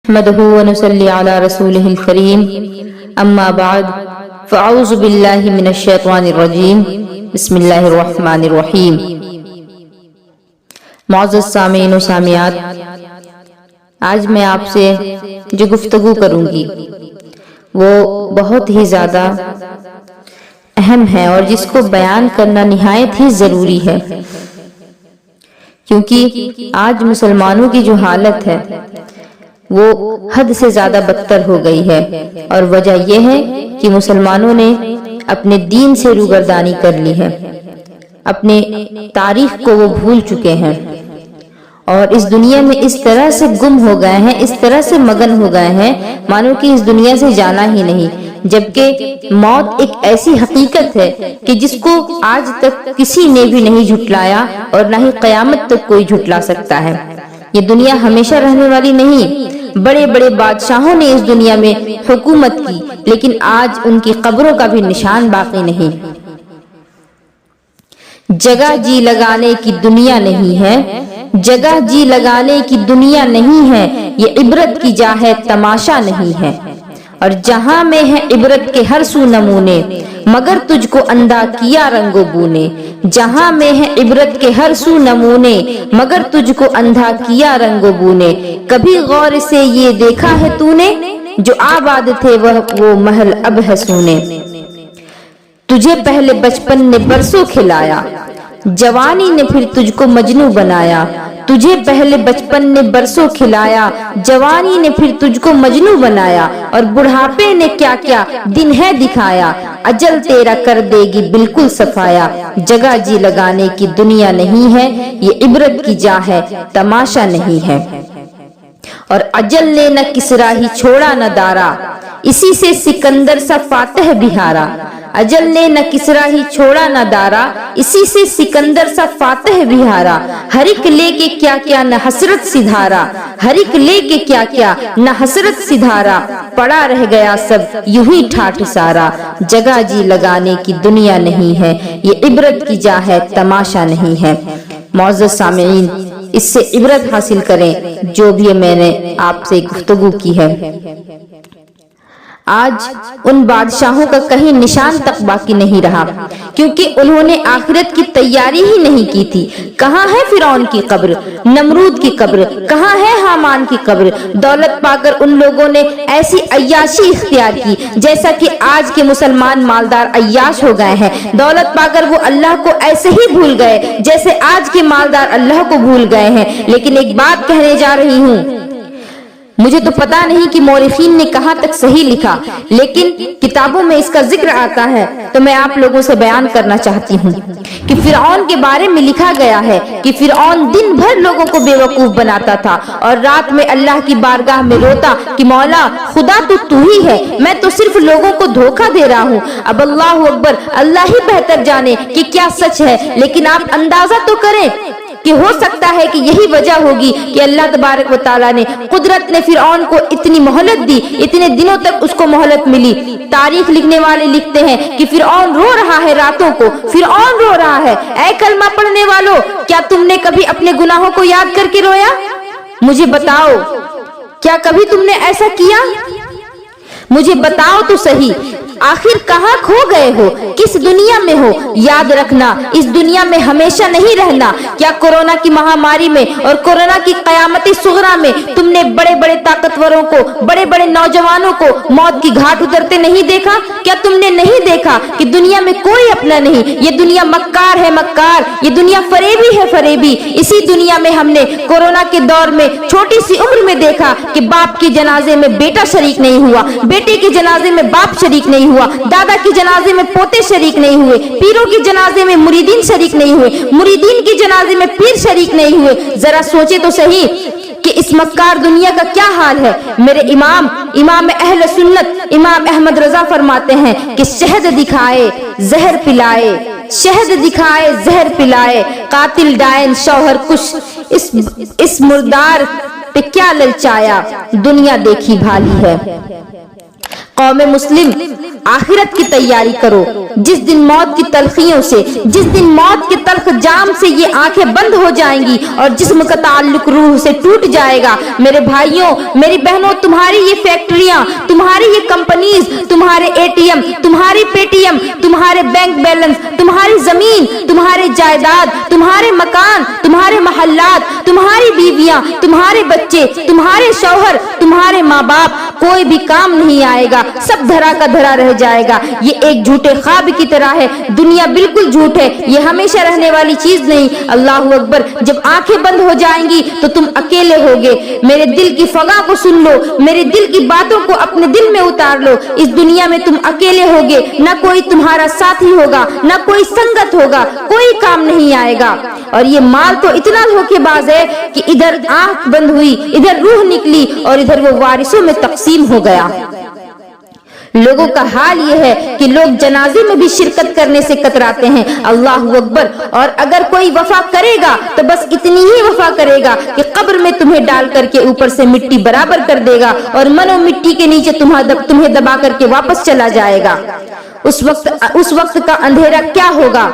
نحمده ونصلي على رسوله الكريم اما بعد فاعوذ بالله من الشیطان الرجیم بسم اللہ الرحمن الرحیم۔ معزز سامعین و سامعات، آج میں آپ سے جو گفتگو کروں گی وہ بہت ہی زیادہ اہم ہے اور جس کو بیان کرنا نہایت ہی ضروری ہے، کیونکہ آج مسلمانوں کی جو حالت ہے وہ حد سے زیادہ بدتر ہو گئی ہے، اور وجہ یہ ہے کہ مسلمانوں نے اپنے دین سے روگردانی کر لی ہے، اپنے تاریخ کو وہ بھول چکے ہیں اور اس دنیا میں اس طرح سے گم ہو گئے ہیں، اس طرح سے مگن ہو گئے ہیں مانو کہ اس دنیا سے جانا ہی نہیں، جبکہ موت ایک ایسی حقیقت ہے کہ جس کو آج تک کسی نے بھی نہیں جھٹلایا اور نہ ہی قیامت تک کوئی جھٹلا سکتا ہے۔ یہ دنیا ہمیشہ رہنے والی نہیں، بڑے بڑے بادشاہوں نے اس دنیا میں حکومت کی، لیکن آج ان کی قبروں کا بھی نشان باقی نہیں۔ جگہ جی لگانے کی دنیا نہیں ہے، جگہ جی لگانے کی دنیا نہیں ہے، یہ عبرت کی جا ہے تماشا نہیں ہے، اور جہاں میں ہے عبرت کے ہر سو نمونے، مگر تجھ کو اندھا کیا رنگ و بو نے۔ جہاں میں ہے عبرت کے ہر سو نمونے، مگر تجھ کو اندھا کیا رنگ و بو نے۔ کبھی غور سے یہ دیکھا ہے تو نے، جو آباد تھے وہ محل اب ہے سونے۔ تجھے پہلے بچپن نے برسوں کھلایا، جوانی نے پھر تجھ کو مجنوں بنایا۔ تجھے پہلے بچپن نے برسوں کھلایا، جوانی نے پھر تجھ کو مجنوں بنایا، اور بڑھاپے نے کیا کیا دن ہے دکھایا۔ اجل تیرا کر دے گی بالکل صفایا، جگہ جی لگانے کی دنیا نہیں ہے، یہ عبرت کی جا ہے تماشا نہیں ہے۔ اور اجل نے نہ کسرا ہی چھوڑا نہ دارا، اسی سے سکندر سا فاتح بھی ہارا۔ اجل نے نہ کسرا ہی چھوڑا نہ دارا، اسی سے سکندر سا فاتح بھی ہارا۔ ہر ایک لے کے کیا کیا نہ حسرت سدھارا، ہر ایک لے کے کیا کیا نہ حسرت سدھارا۔ پڑا رہ گیا سب یوں ہی ٹھاٹھ سارا، جگہ جی لگانے کی دنیا نہیں ہے، یہ عبرت کی جا ہے تماشا نہیں ہے۔ معزز سامعین، اس سے عبرت حاصل کریں جو بھی میں نے آپ سے گفتگو کی ہے۔ آج ان بادشاہوں کا کہیں نشان تک باقی نہیں رہا، کیونکہ انہوں نے آخرت کی تیاری ہی نہیں کی تھی۔ کہاں ہے فرعون کی قبر، نمرود کی قبر، کہاں ہے حامان کی قبر؟ دولت پا کر ان لوگوں نے ایسی عیاشی اختیار کی جیسا کہ آج کے مسلمان مالدار عیاش ہو گئے ہیں۔ دولت پا کر وہ اللہ کو ایسے ہی بھول گئے جیسے آج کے مالدار اللہ کو بھول گئے ہیں۔ لیکن ایک بات کہنے جا رہی ہوں، مجھے تو پتا نہیں کہ مورخین نے کہاں تک صحیح لکھا، لیکن کتابوں میں اس کا ذکر آتا ہے تو میں آپ لوگوں سے بیان کرنا چاہتی ہوں کہ فرعون کے بارے میں لکھا گیا ہے کہ فرعون دن بھر لوگوں کو بے وقوف بناتا تھا اور رات میں اللہ کی بارگاہ میں روتا کہ مولا خدا تو ہی ہے، میں تو صرف لوگوں کو دھوکہ دے رہا ہوں۔ اب اللہ اکبر، اللہ ہی بہتر جانے کہ کیا سچ ہے، لیکن آپ اندازہ تو کریں کہ ہو سکتا ہے کہ یہی وجہ ہوگی کہ اللہ تبارک و تعالیٰ نے، قدرت نے فرعون کو اتنی مہلت دی، اتنے دنوں تک اس کو مہلت ملی۔ تاریخ لکھنے والے لکھتے ہیں کہ فرعون رو رہا ہے راتوں کو، فرعون رو رہا ہے۔ اے کلمہ پڑھنے والوں، کیا تم نے کبھی اپنے گناہوں کو یاد کر کے رویا؟ مجھے بتاؤ، کیا کبھی تم نے ایسا کیا؟ مجھے بتاؤ تو صحیح، آخر کہاں کھو گئے ہو، کس دنیا میں ہو؟ یاد رکھنا، اس دنیا میں ہمیشہ نہیں رہنا۔ کیا کورونا کی مہاماری میں اور کورونا کی قیامت صغریٰ میں تم نے بڑے بڑے طاقتوروں کو، بڑے بڑے نوجوانوں کو موت کی گھاٹ اترتے نہیں دیکھا؟ کیا تم نے نہیں دیکھا کہ دنیا میں کوئی اپنا نہیں، یہ دنیا مکار ہے مکار، یہ دنیا فریبی ہے فریبی۔ اسی دنیا میں ہم نے کورونا کے دور میں چھوٹی سی عمر میں دیکھا کہ باپ کے جنازے میں بیٹا شریک نہیں ہوا، بیٹے کے جنازے میں باپ شریک نہیں ہوا، دادا کے جنازے میں پوتے شریک نہیں ہوئے، پیروں کے جنازے میں مریدین شریک نہیں ہوئے، مریدین کے جنازے میں پیر شریک نہیں ہوئے۔ ذرا سوچے تو صحیح کہ اس مکار دنیا کا کیا حال ہے۔ میرے امام اہل سنت امام احمد رضا فرماتے ہیں کہ شہد دکھائے زہر پلائے، شہد دکھائے زہر پلائے، قاتل ڈائن شوہر کش، اس مردار پہ کیا للچایا، دنیا دیکھی بھالی ہے۔ قوم مسلم आखिरत की तैयारी करो। जिस दिन मौत की तलखियों से, जिस दिन मौत के तल्ख जाम से ये आंखें बंद हो जाएंगी और जिस्म का ताल्लुक रूह से टूट जाएगा, मेरे भाइयों मेरी बहनों, तुम्हारी ये फैक्ट्रियां, तुम्हारी ये कंपनीज, तुम्हारे एटीएम, तुम्हारी पेटीएम, तुम्हारे बैंक बैलेंस, तुम्हारी जमीन, तुम्हारे जायदाद, तुम्हारे मकान, तुम्हारे महल्लात, तुम्हारी बीवियां, तुम्हारे बच्चे, तुम्हारे शौहर, तुम्हारे माँ बाप, कोई भी काम नहीं आएगा, सब धरा का धरा रह जाएगा। ये एक झूठे ख्वाब की तरह है। दुनिया बिल्कुल झूठ है, ये हमेशा रहने वाली चीज नहीं। अल्लाह अकबर। जब आंखें बंद हो जाएंगी तो तुम अकेले होगे। मेरे दिल की फगा को सुन लो, मेरे दिल की बातों को अपने दिल में उतार लो। इस दुनिया में तुम अकेले होगे, ना कोई तुम्हारा साथी होगा, ना कोई संगत होगा, कोई काम नहीं आएगा। और ये माल तो इतना धोखेबाज है कि इधर आंख बंद हुई, इधर रूह निकली और इधर वो वारिसों में तकसीम हो गया। लोगों का हाल ये है कि लोग जनाजे में भी शिरकत करने से कतराते हैं। अल्लाह अकबर। और अगर कोई वफा करेगा तो बस इतनी ही वफा करेगा कि कब्र में तुम्हें डाल करके ऊपर से मिट्टी बराबर कर देगा और मनो मिट्टी के नीचे तुम्हें दबा करके वापस चला जाएगा। उस वक्त का अंधेरा क्या होगा?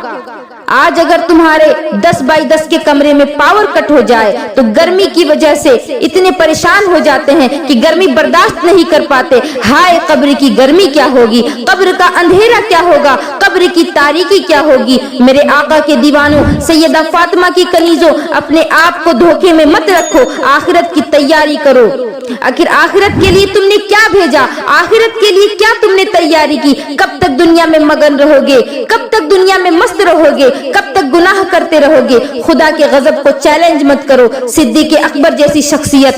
आज अगर तुम्हारे 10 बाई 10 के कमरे में पावर कट हो जाए तो गर्मी की वजह से इतने परेशान हो जाते हैं कि गर्मी बर्दाश्त नहीं कर पाते। हाय कब्र की गर्मी क्या होगी, कब्र का अंधेरा क्या होगा, कब्र की तारीकी क्या होगी। मेरे आका के दीवानों, सैयदा फातिमा की कनीजों, अपने आप को धोखे में मत रखो, आखिरत की तैयारी करो। आखिर आखिरत के लिए तुमने क्या भेजा, आखिरत के लिए क्या तुमने तैयारी की? कब तक दुनिया में मगन रहोगे, कब तक दुनिया में मस्त रहोगे, कब तक गुनाह करते रहोगे? खुदा के गजब को चैलेंज मत करो। सिद्दीक अकबर जैसी शख्सियत,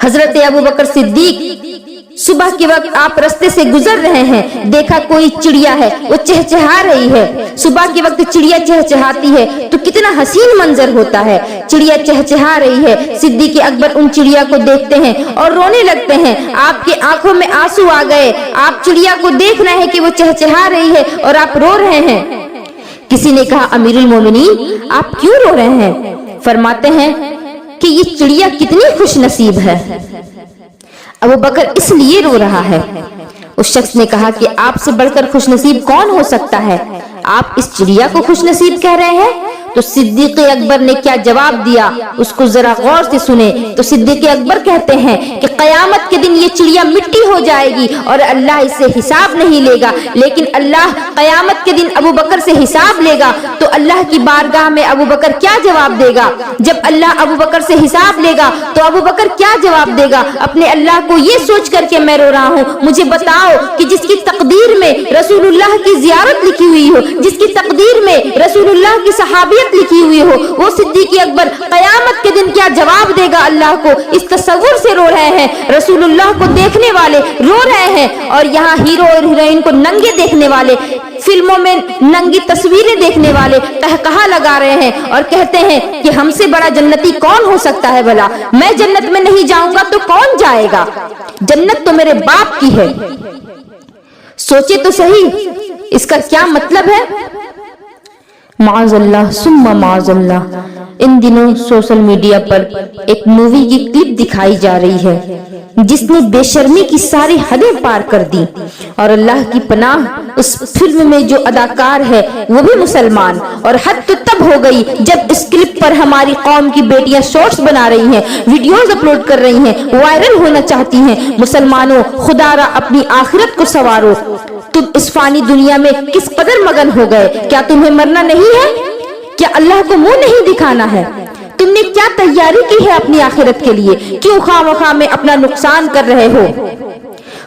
हजरत अबू बकर सिद्दीक, सुबह के वक्त आप रास्ते से गुजर रहे हैं, देखा कोई चिड़िया है, वो चहचहा रही है। सुबह के वक्त चिड़िया चहचहाती है तो कितना हसीन मंजर होता है। चिड़िया चहचहा रही है, सिद्दीक अकबर उन चिड़िया को देखते हैं और रोने लगते हैं। आपकी आंखों में आंसू आ गए, आप चिड़िया को देख रहे हैं कि वो चहचहा रही है और आप रो रहे हैं। किसी ने कहा, अमीरुल मोमिनीन आप क्यों रो रहे हैं? फरमाते हैं कि ये चिड़िया कितनी खुश नसीब है। अबू बकर इसलिए रो रहा है। उस शख्स ने कहा कि आपसे बढ़कर खुशनसीब कौन हो सकता है, आप इस चिड़िया को खुशनसीब कह रहे हैं? तो सिद्दीक अकबर ने क्या जवाब दिया, उसको जरा गौर से सुने। तो सिद्दीक अकबर कहते हैं कि कयामत के दिन ये चिड़िया मिट्टी हो जाएगी और अल्लाह इससे हिसाब नहीं लेगा। लेकिन अल्लाह कयामत के दिन अबू बकर से हिसाब लेगा तो अल्लाह की बारगाह में अबू बकर क्या जवाब देगा? जब अल्लाह अबू बकर से हिसाब लेगा तो अबू बकर क्या जवाब देगा? अपने अल्लाह को ये सोच करके मैं रो रहा हूँ, मुझे बताओ कि जिसकी तकदीर में रसूलुल्लाह की जियारत लिखी हुई हो, जिसकी तकदीर में रसूलुल्लाह की सहाबियत लिखी हुई हो, वो सिद्दीक अकबर कयामत के दिन क्या जवाब देगा अल्लाह को? इस तसव्वुर से रो रहे हैं। रसूलुल्लाह को देखने वाले रो रहे हैं और यहाँ हीरो और हीरोइन को नंगे देखने वाले, फिल्मों में नंगी तस्वीरें देखने वाले कहकहा लगा रहे हैं और कहते हैं कि हमसे बड़ा जन्नती कौन हो सकता है भला? मैं जन्नत में नहीं जाऊंगा तो कौन जाएगा? जन्नत तो मेरे बाप की है। सोचे तो सही, इसका क्या मतलब है? माज़अल्लाह सुम्मा माज़अल्लाह। इन दिनों सोशल मीडिया पर एक मूवी की क्लिप दिखाई जा रही है जिसने बेशर्मी की सारी हदें पार कर दी। और अल्लाह की पनाह, उस फिल्म में जो अदाकार है वो भी मुसलमान। और हद तो तब हो गई जब इस क्लिप पर हमारी कौम की बेटियां शॉर्ट्स बना रही हैं, वीडियोस अपलोड कर रही हैं, वायरल होना चाहती हैं। मुसलमानों, खुदारा अपनी आखिरत को संवारो। तुम इस फानी दुनिया में किस कदर मगन हो गए? क्या तुम्हें मरना नहीं है? क्या अल्लाह को मुंह नहीं दिखाना है? तुमने क्या तैयारी की है अपनी आखिरत के लिए? क्यों खामखा में अपना नुकसान कर रहे हो?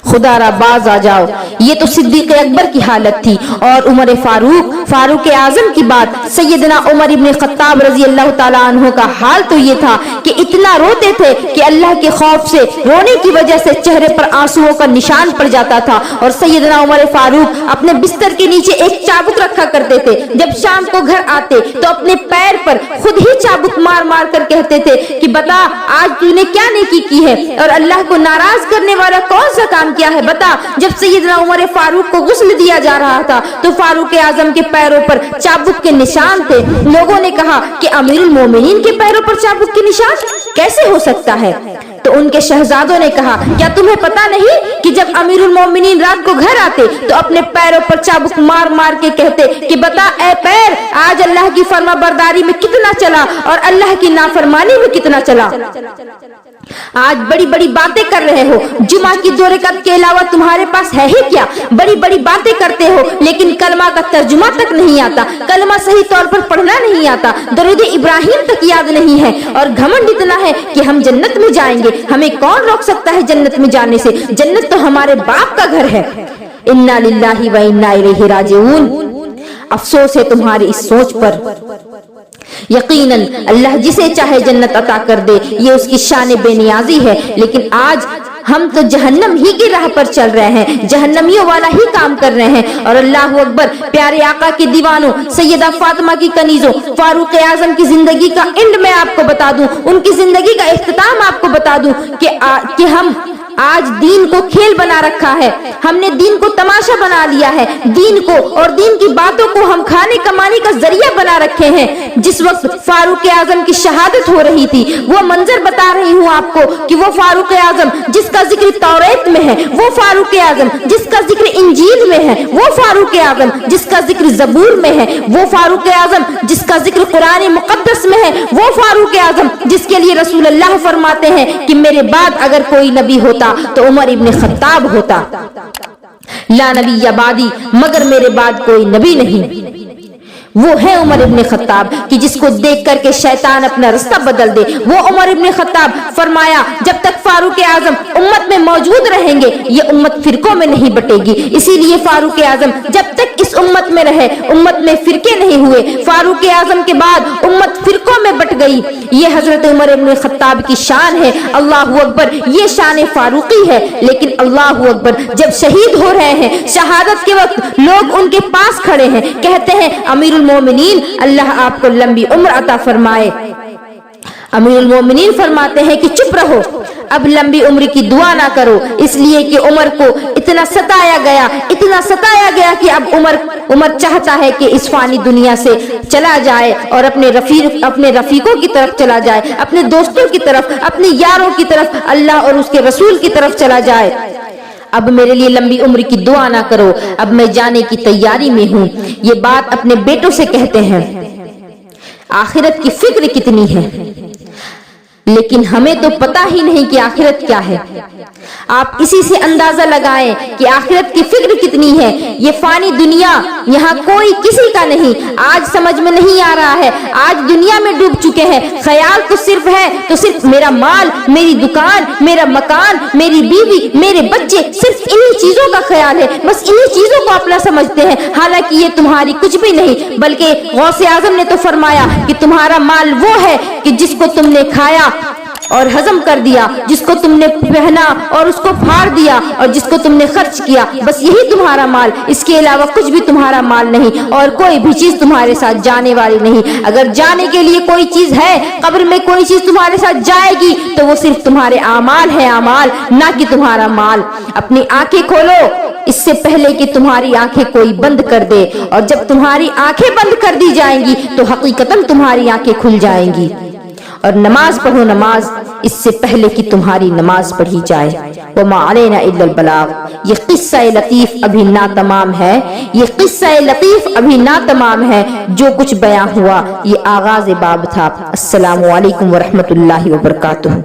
खुदारा बाज आ जाओ। ये तो सिद्दीक अकबर की हालत थी। और उमर फारूक आजम की बात, सैयदना उमर इब्न खत्ताब रजी अल्लाह ताला अन्हु का हाल तो ये था कि इतना रोते थे कि अल्लाह के खौफ से रोने की वजह से चेहरे पर आंसुओं का निशान पड़ जाता था। और सैयदना उमर फारूक अपने बिस्तर के नीचे एक चाबुक रखा करते थे। जब शाम को घर आते तो अपने पैर पर खुद ही चाबुक मार मार कर कहते थे कि बता आज तूने क्या नेकी की है और अल्लाह को नाराज करने वाला कौन सा काम क्या है, बता। जब सैयदना उमर फारूक को गुस्ल दिया जा रहा था तो फारूक आजम के पैरों पर चाबुक के निशान थे। लोगों ने कहा कि अमीरुल मोमिनीन के पैरों पर चाबुक के निशान कैसे हो सकता है? تو उनके शहजादों ने कहा, क्या तुम्हें पता नहीं कि जब अमीरुल मोमिनीन रात को घर आते तो अपने पैरों पर चाबुक मार मार के कहते कि बता ए पैर, आज अल्लाह की फर्माबरदारी में कितना चला और अल्लाह की नाफरमानी में कितना चला। आज बड़ी बड़ी बातें कर रहे हो, जुमा की 2 रकात के अलावा तुम्हारे पास है ही क्या? बड़ी बड़ी बातें करते हो लेकिन कलमा का तर्जुमा तक नहीं आता, कलमा सही तौर पर पढ़ना नहीं आता, दरूद इब्राहिम तक याद नहीं है और घमंड इतना है कि हम जन्नत में जाएंगे। हमें कौन रोक सकता है जन्नत में जाने से? जन्नत तो हमारे बाप का घर है। इन्ना लिल्लाहि व इन्ना इलैहि राजिऊन। अफसोस है तुम्हारी इस सोच पर। यकीनन अल्लाह जिसे चाहे जन्नत अता कर दे, ये उसकी शान बेनियाजी है, लेकिन आज हम तो जहन्नम ही की राह पर चल रहे हैं, जहन्नमियों वाला ही काम कर रहे हैं। और अल्लाह अकबर, प्यारे आका की दीवानों, सैयदा फातिमा की कनीजों, फारूक आजम की जिंदगी का एंड मैं आपको बता दूं, उनकी जिंदगी का इख्तिताम आपको बता दूं कि हम आज दीन को खेल बना रखा है, हमने दीन को तमाशा बना लिया है, दीन को और दीन की बातों को हम खाने कमाने का जरिया बना रखे हैं। जिस वक्त फारूक आजम की शहादत हो रही थी, वो मंजर बता रही हूँ आपको कि वो फारूक आजम जिसका जिक्र तौरात में है, वो फारूक आजम जिसका जिक्र इंजील में है, वो फारूक आजम जिसका जिक्र ज़बूर में है, वो फारूक आजम जिसका जिक्र कुरान मुक़द्दस में है, वो फारूक आजम जिसके लिए रसूल अल्लाह फरमाते हैं कि मेरे बाद अगर कोई नबी होता तो उमर इब्न खत्ताब होता। ला नबी अबादी, मगर मेरे बाद कोई नबी नहीं। वो है उमर इब्न खत्ताब कि जिसको देख करके शैतान अपना रास्ता बदल दे। वो उमर इब्न खत्ताब फरमाया, जब तक फारूक आजम उम्मत में मौजूद रहेंगे ये उम्मत फिरकों में नहीं बटेगी। इसीलिए फारूक आजम जब तक इस उम्मत में रहे, उम्मत में फिरके नहीं हुए। फारूक आजम के बाद उम्मत फिरकों में बट गई। ये हजरत उमर इब्न खत्ताब की शान है। अल्लाह अकबर, ये शान फारूकी है। लेकिन अल्लाह अकबर, जब शहीद हो रहे हैं, शहादत के वक्त लोग उनके पास खड़े हैं, कहते हैं अमीरुल मोमिनीन, अल्लाह आपको लंबी उम्र अता फरमाए। अमीरुल मोमिनीन फरमाते हैं कि चुप रहो, अब लंबी उम्र की दुआ ना करो, इसलिए कि उमर को इतना सताया गया कि अब उमर चाहता है कि इस फानी दुनिया से चला जाए और अपने रफीकों की तरफ चला जाए, अपने दोस्तों की तरफ, अपने यारों की तरफ, अल्लाह और उसके रसूल की तरफ चला जाए। अब मेरे लिए लंबी उम्र की दुआ ना करो, अब मैं जाने की तैयारी में हूँ। ये बात अपने बेटों से कहते हैं। आखिरत की फिक्र कितनी है, लेकिन हमें तो पता ही नहीं कि आखिरत क्या है। आप इसी से अंदाजा लगाएं कि आखिरत की फिक्र कितनी है। ये फानी दुनिया, यहाँ कोई किसी का नहीं। आज समझ में नहीं आ रहा है, आज दुनिया में डूब चुके हैं। ख्याल तो सिर्फ मेरा माल, मेरी दुकान, मेरा मकान, मेरी बीवी, मेरे बच्चे, सिर्फ इन्हीं चीजों का ख्याल है। बस इन्हीं चीजों को अपना समझते हैं, हालांकि ये तुम्हारी कुछ भी नहीं। बल्कि गौसे आजम ने तो फरमाया कि तुम्हारा माल वो है कि जिसको तुमने खाया और हजम कर दिया, जिसको तुमने पहना और उसको फाड़ दिया, और जिसको तुमने खर्च किया, बस यही तुम्हारा माल। इसके अलावा कुछ भी तुम्हारा माल नहीं, और कोई भी चीज तुम्हारे साथ जाने वाली नहीं। अगर जाने के लिए कोई चीज है, कब्र में कोई चीज तुम्हारे साथ जाएगी, तो वो सिर्फ तुम्हारे आमाल है, आमाल, ना कि तुम्हारा माल। अपनी आंखें खोलो इससे पहले कि तुम्हारी आंखें कोई बंद कर दे, और जब तुम्हारी आंखें बंद कर दी जाएंगी तो हकीकतन तुम्हारी आंखें खुल जाएंगी। और नमाज पढ़ो, नमाज इससे पहले कि तुम्हारी नमाज पढ़ी जाए। वमा अलैना इल्लल बलाग। ये किस्सा लतीफ अभी ना तमाम है, ये किस्सा लतीफ अभी ना तमाम है। जो कुछ बयां हुआ ये आगाज बाब था। अस्सलामु अलैकुम व रहमतुल्लाहि व बरकातुहू।